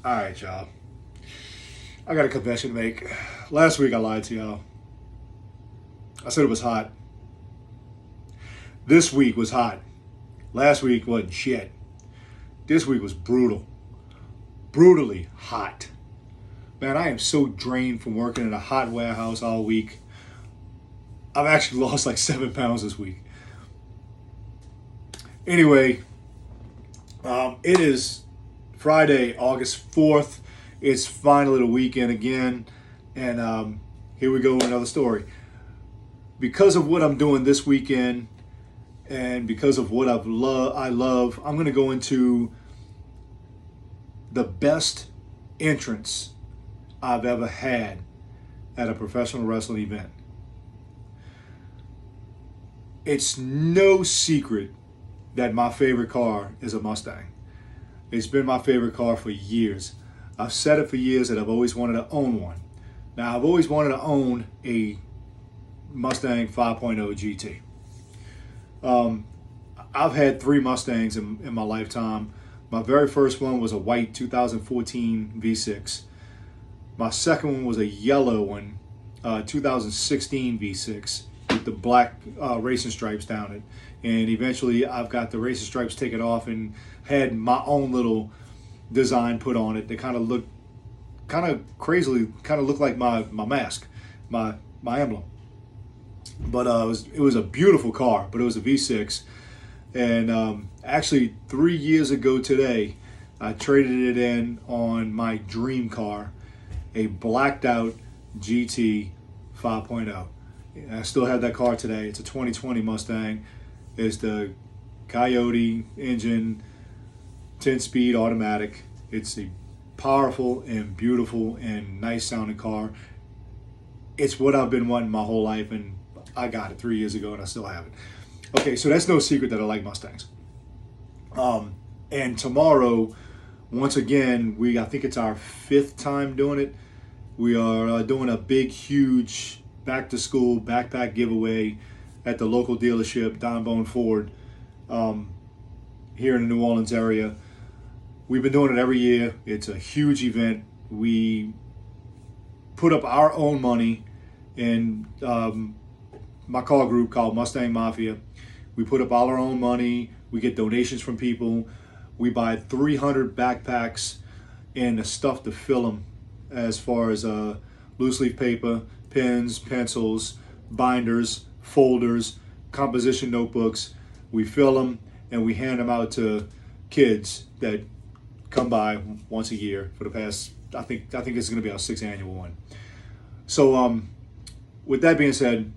All right, y'all. I got a confession to make. Last week I lied to y'all. I said it was hot. This week was hot. Last week wasn't shit. This week was brutal. Brutally hot. Man, I am so drained from working in a hot warehouse all week. I've actually lost like 7 pounds this week. Anyway, it is Friday, August 4th. It's finally the weekend again. And here we go with another story. Because of what I'm doing this weekend and because of what I love, I'm going to go into the best entrance I've ever had at a professional wrestling event. It's no secret that my favorite car is a Mustang. It's been my favorite car for years. I've said it for years that I've always wanted to own one. Now, I've always wanted to own a Mustang 5.0 GT. I've had three Mustangs in my lifetime. My very first one was a white 2014 V6. My second one was a yellow one, 2016 V6 with the black racing stripes down it. And eventually I've got the racing stripes taken off and had my own little design put on it that kind of looked like my mask, my emblem. But it was a beautiful car, but it was a V6. And actually 3 years ago today, I traded it in on my dream car, a blacked out GT 5.0. I still have that car today. It's a 2020 Mustang. It's the Coyote engine, 10-speed automatic. It's a powerful and beautiful and nice sounding car. It's what I've been wanting my whole life, and I got it 3 years ago and I still have it. Okay, so that's no secret that I like Mustangs. And tomorrow, once again, I think it's our fifth time doing it. We are doing a big, huge back-to-school backpack giveaway at the local dealership, Don Bone Ford, here in the New Orleans area. We've been doing it every year. It's a huge event. We put up our own money in my car group called Mustang Mafia. We put up all our own money. We get donations from people. We buy 300 backpacks and the stuff to fill them, as far as loose leaf paper, pens, pencils, binders, folders, composition notebooks. We fill them and we hand them out to kids that come by once a year for the past, I think this is going to be our sixth annual one. So with that being said,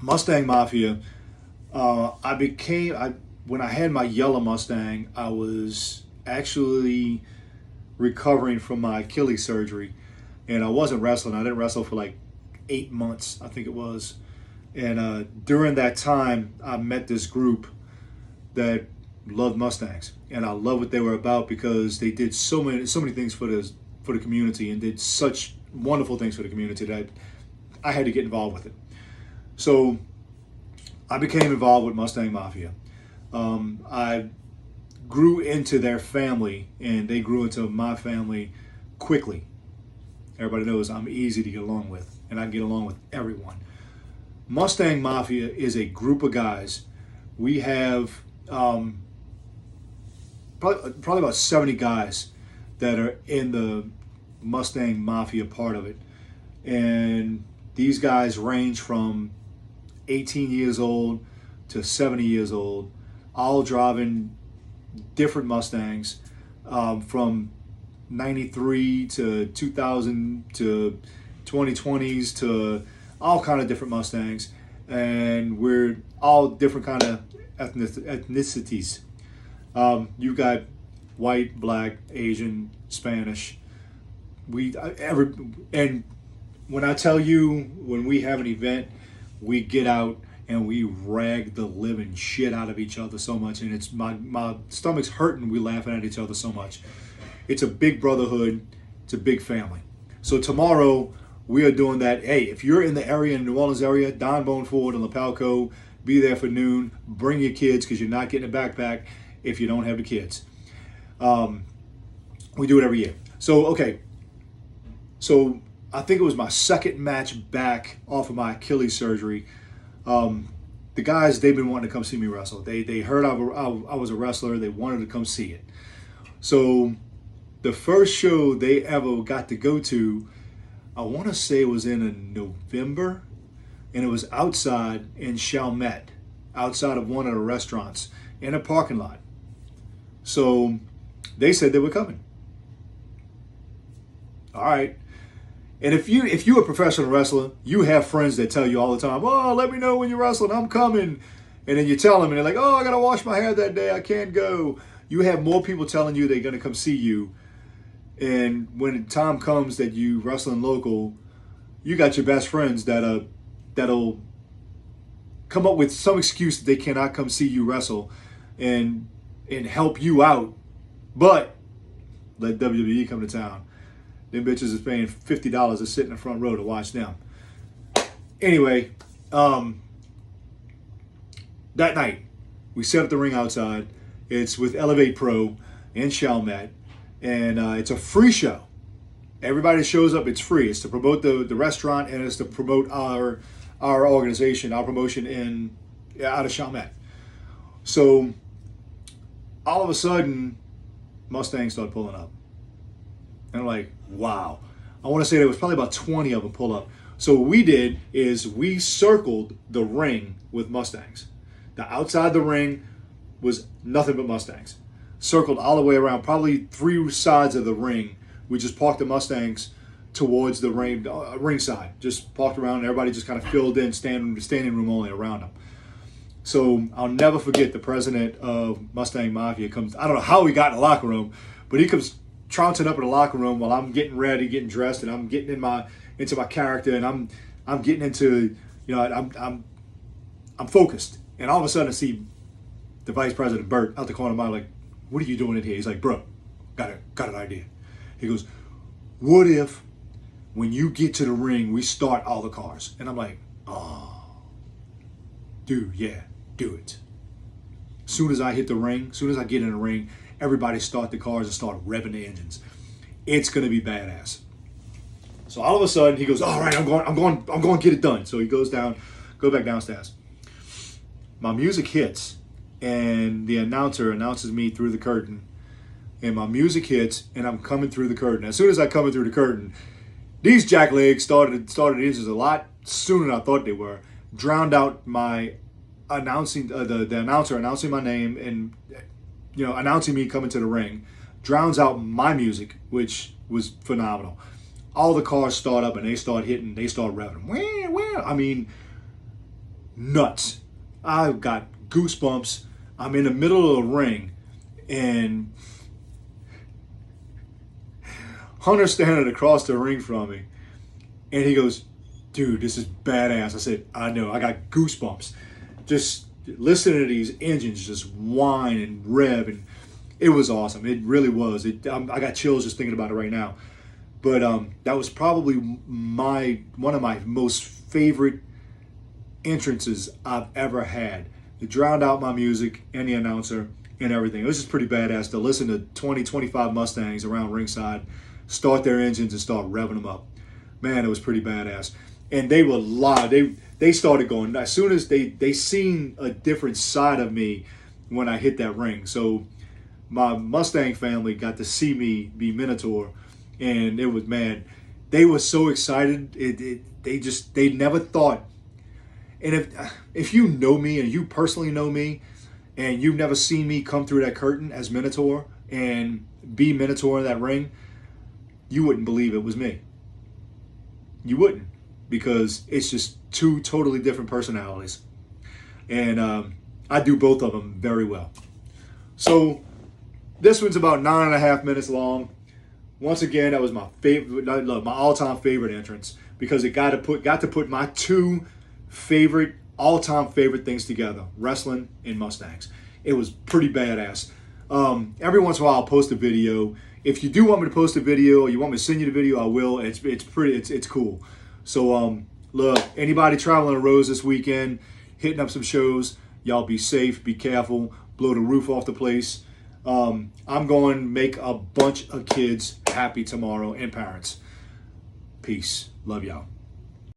Mustang Mafia, when I had my yellow Mustang, I was actually recovering from my Achilles surgery, and I wasn't wrestling. I didn't wrestle for like 8 months, I think it was. And during that time, I met this group that loved Mustangs, and I love what they were about because they did so many things for the community and did such wonderful things for the community that I had to get involved with it. So I became involved with Mustang Mafia. I grew into their family, and they grew into my family quickly. Everybody knows I'm easy to get along with, and I get along with everyone. Mustang Mafia is a group of guys. We have probably about 70 guys that are in the Mustang Mafia part of it. And these guys range from 18 years old to 70 years old, all driving different Mustangs, from 93 to 2000 to 2020s to all kind of different Mustangs. And we're all different kind of ethnicities. You've got white, black, Asian, Spanish. And when I tell you, when we have an event, we get out and we rag the living shit out of each other so much, and it's my stomach's hurting. We laughing at each other so much. It's a big brotherhood. It's a big family. So tomorrow we are doing that. Hey, if you're in the area, in the New Orleans area, Don Bone Ford and Lapalco, be there for noon. Bring your kids because you're not getting a backpack if you don't have the kids. We do it every year. So, okay. So I think it was my second match back off of my Achilles surgery. The guys, they've been wanting to come see me wrestle. They heard I was a wrestler. They wanted to come see it. So the first show they ever got to go to, I want to say it was in November, and it was outside in Chalmette, outside of one of the restaurants in a parking lot. So they said they were coming. All right. And if you're a professional wrestler, you have friends that tell you all the time, "Oh, let me know when you're wrestling. I'm coming." And then you tell them, and they're like, "Oh, I gotta wash my hair that day. I can't go." You have more people telling you they're gonna come see you, and when the time comes that you wrestling local, you got your best friends that'll come up with some excuse that they cannot come see you wrestle, and help you out, but let WWE come to town. Them bitches is paying $50 to sit in the front row to watch them. Anyway, that night, we set up the ring outside. It's with Elevate Pro in Chalmette, and it's a free show. Everybody shows up, it's free. It's to promote the restaurant, and it's to promote our organization, our promotion out of Chalmette. So all of a sudden, Mustangs start pulling up. And I'm like, wow. I want to say there was probably about 20 of them pull up. So what we did is we circled the ring with Mustangs. The outside the ring was nothing but Mustangs. Circled all the way around, probably 3 sides of the ring. We just parked the Mustangs towards the ringside. Just parked around, and everybody just kind of filled in, standing room only around them. So I'll never forget the president of Mustang Mafia comes. I don't know how he got in the locker room, but he comes trouncing up in the locker room while I'm getting ready, getting dressed, and I'm getting into my character, and I'm getting into, I'm focused. And all of a sudden I see the vice president Bert out the corner of my eye, like, "What are you doing in here?" He's like, "Bro, got an idea." He goes, "What if when you get to the ring we start all the cars?" And I'm like, "Oh, dude, yeah, do it." Soon as I hit the ring, soon as I get in the ring, everybody start the cars and start revving the engines. It's gonna be badass. So all of a sudden he goes, "All right, I'm going to get it done." So he goes back downstairs. My music hits, and the announcer announces me through the curtain. And my music hits, and I'm coming through the curtain. As soon as I come through the curtain, these jacklegs started engines a lot sooner than I thought they were. Drowned out my announcing the announcer announcing my name and announcing me coming to the ring. Drowns out my music, which was phenomenal. All the cars start up and they start hitting, they start revving. I mean, nuts. I've got goosebumps. I'm in the middle of the ring, and Hunter's standing across the ring from me, and he goes, "Dude, this is badass." I said, "I know, I got goosebumps. Just listening to these engines just whine and rev, and it was awesome. It really was. I got chills just thinking about it right now." But that was probably one of my most favorite entrances I've ever had. It drowned out my music and the announcer and everything. It was just pretty badass to listen to 20, 25 Mustangs around ringside start their engines and start revving them up. Man, it was pretty badass. And they were live. They started going, as soon as they seen a different side of me when I hit that ring. So my Mustang family got to see me be Minotaur, and it was, man, they were so excited. They never thought. And if you know me and you personally know me, and you've never seen me come through that curtain as Minotaur and be Minotaur in that ring, you wouldn't believe it was me. You wouldn't, because it's just 2 totally different personalities. And I do both of them very well. So this one's about 9.5 minutes long. Once again, that was my favorite, my all-time favorite entrance, because it got to put my 2 favorite, all-time favorite things together: wrestling and Mustangs. It was pretty badass. Every once in a while I'll post a video. If you do want me to post a video, or you want me to send you the video, I will. It's cool. So look, anybody traveling the roads this weekend, hitting up some shows, y'all be safe, be careful, blow the roof off the place. I'm going to make a bunch of kids happy tomorrow and parents. Peace. Love y'all.